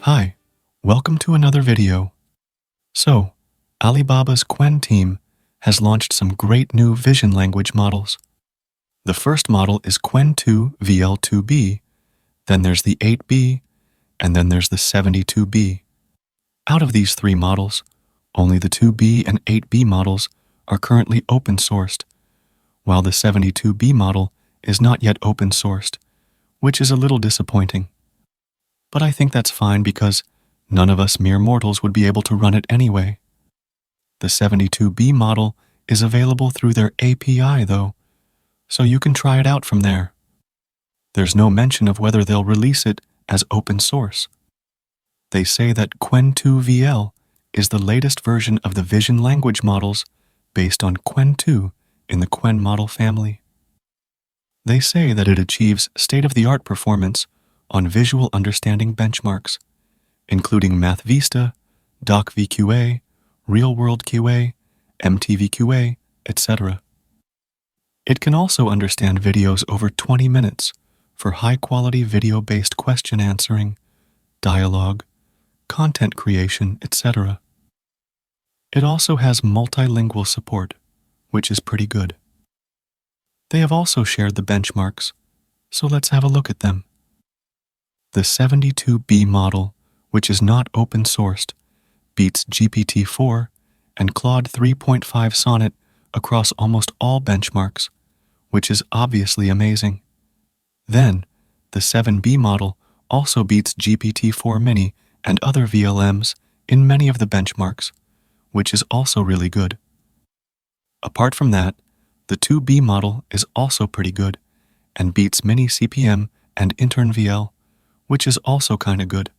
Hi, welcome to another video. So, Alibaba's Qwen team has launched some great new vision language models. The first model is Qwen-2 VL2B, then there's the 8B, and then there's the 72B. Out of these three models, only the 2B and 8B models are currently open-sourced, while the 72B model is not yet open-sourced, which is a little disappointing. But I think that's fine because none of us mere mortals would be able to run it anyway. The 72B model is available through their API though, so you can try it out from there. There's no mention of whether they'll release it as open source. They say that Qwen-2 VL is the latest version of the vision language models based on Qwen-2 in the Qwen model family. They say that it achieves state-of-the-art performance on visual understanding benchmarks, including MathVista, DocVQA, RealWorldQA, MTVQA, etc. It can also understand videos over 20 minutes for high-quality video-based question answering, dialogue, content creation, etc. It also has multilingual support, which is pretty good. They have also shared the benchmarks, so let's have a look at them. The 72B model, which is not open-sourced, beats GPT-4 and Claude 3.5 Sonnet across almost all benchmarks, which is obviously amazing. Then, the 7B model also beats GPT-4 Mini and other VLMs in many of the benchmarks, which is also really good. Apart from that, the 2B model is also pretty good and beats Mini CPM and Intern VL, which is also kinda good.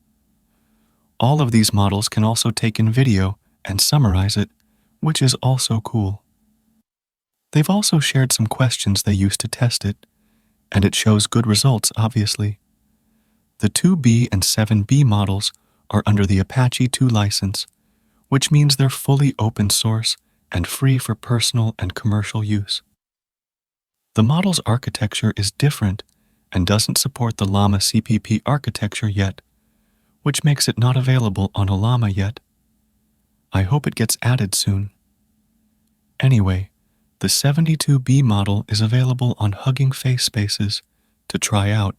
All of these models can also take in video and summarize it, which is also cool. They've also shared some questions they used to test it, and it shows good results, obviously. The 2B and 7B models are under the Apache 2 license, which means they're fully open source and free for personal and commercial use. The model's architecture is different and doesn't support the Llama CPP architecture yet, which makes it not available on a Llama yet. I hope it gets added soon. Anyway, the 72B model is available on Hugging Face Spaces to try out,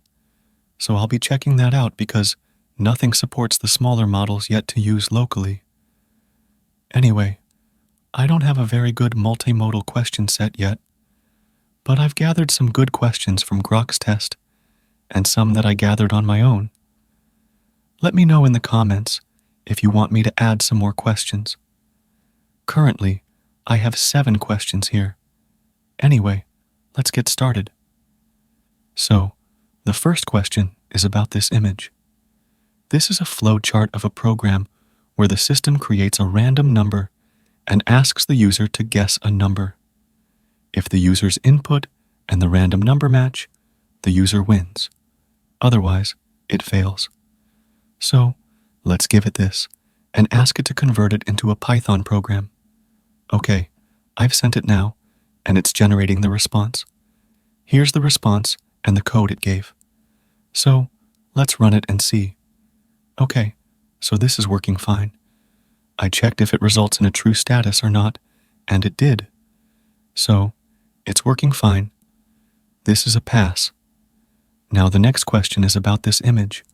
so I'll be checking that out because nothing supports the smaller models yet to use locally. Anyway, I don't have a very good multimodal question set yet, but I've gathered some good questions from Grok's test and some that I gathered on my own. Let me know in the comments if you want me to add some more questions. Currently, I have 7 questions here. Anyway, let's get started. So, the first question is about this image. This is a flowchart of a program where the system creates a random number and asks the user to guess a number. If the user's input and the random number match, the user wins. Otherwise, it fails. So, let's give it this and ask it to convert it into a Python program. Okay, I've sent it now, and it's generating the response. Here's the response and the code it gave. So, let's run it and see. Okay, so this is working fine. I checked if it results in a true status or not, and it did. So, it's working fine. This is a pass. Now the next question is about this image.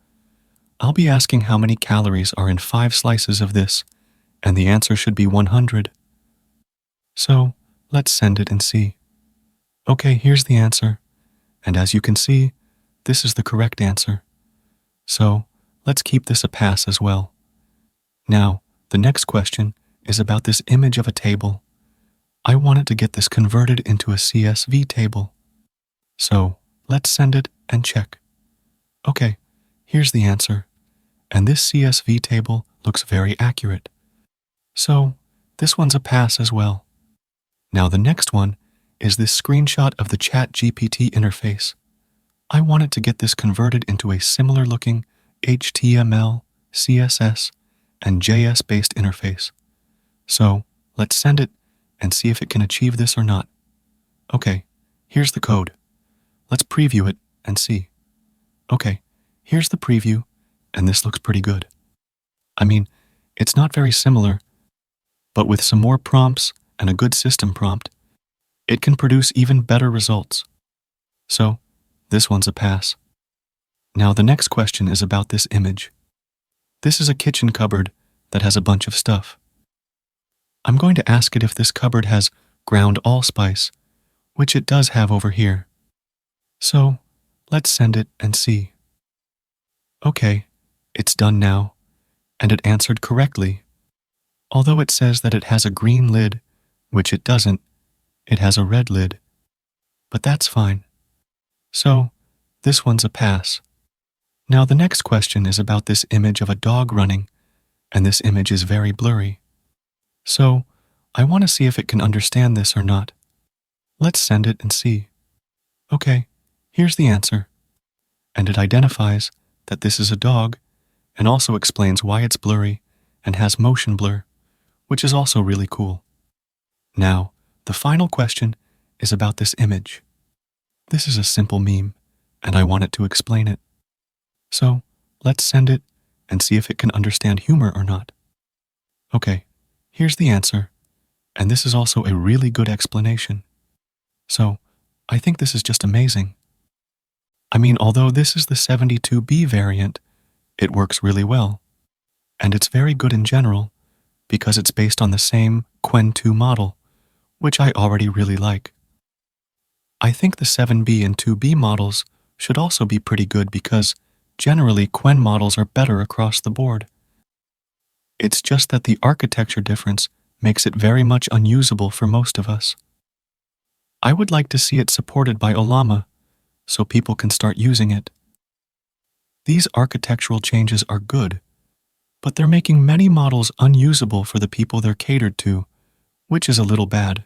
I'll be asking how many calories are in 5 slices of this, and the answer should be 100. So, let's send it and see. Okay, here's the answer. And as you can see, this is the correct answer. So, let's keep this a pass as well. Now, the next question is about this image of a table. I want it to get this converted into a CSV table. So, let's send it and check. Okay, here's the answer. And this CSV table looks very accurate. So, this one's a pass as well. Now the next one is this screenshot of the ChatGPT interface. I want it to get this converted into a similar looking HTML, CSS, and JS-based interface. So, let's send it and see if it can achieve this or not. Okay, here's the code. Let's preview it and see. Okay, here's the preview, and this looks pretty good. I mean, it's not very similar, but with some more prompts and a good system prompt, it can produce even better results. So, this one's a pass. Now the next question is about this image. This is a kitchen cupboard that has a bunch of stuff. I'm going to ask it if this cupboard has ground allspice, which it does have over here. So, let's send it and see. Okay, it's done now, and it answered correctly. Although it says that it has a green lid, which it doesn't, it has a red lid. But that's fine. So, this one's a pass. Now the next question is about this image of a dog running, and this image is very blurry. So, I want to see if it can understand this or not. Let's send it and see. Okay, here's the answer. And it identifies that this is a dog, and also explains why it's blurry and has motion blur, which is also really cool. Now, the final question is about this image. This is a simple meme, and I want it to explain it. So, let's send it and see if it can understand humor or not. Okay, here's the answer, and this is also a really good explanation. So, I think this is just amazing. I mean, although this is the 72B variant, it works really well. And it's very good in general, because it's based on the same Qwen-2 model, which I already really like. I think the 7B and 2B models should also be pretty good because generally Qwen models are better across the board. It's just that the architecture difference makes it very much unusable for most of us. I would like to see it supported by Ollama, so people can start using it. These architectural changes are good, but they're making many models unusable for the people they're catered to, which is a little bad.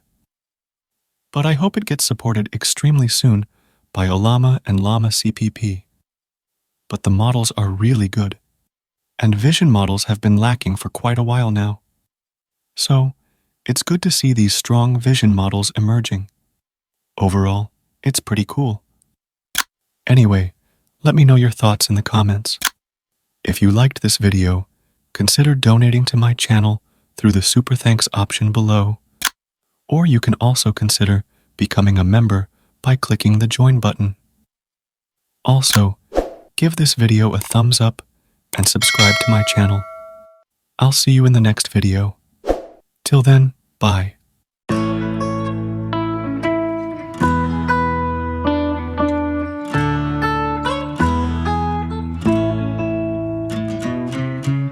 But I hope it gets supported extremely soon by Ollama and Llama CPP. But the models are really good, and vision models have been lacking for quite a while now. So, it's good to see these strong vision models emerging. Overall, it's pretty cool. Anyway, let me know your thoughts in the comments. If you liked this video, consider donating to my channel through the Super Thanks option below, or you can also consider becoming a member by clicking the Join button. Also, give this video a thumbs up and subscribe to my channel. I'll see you in the next video. Till then, bye.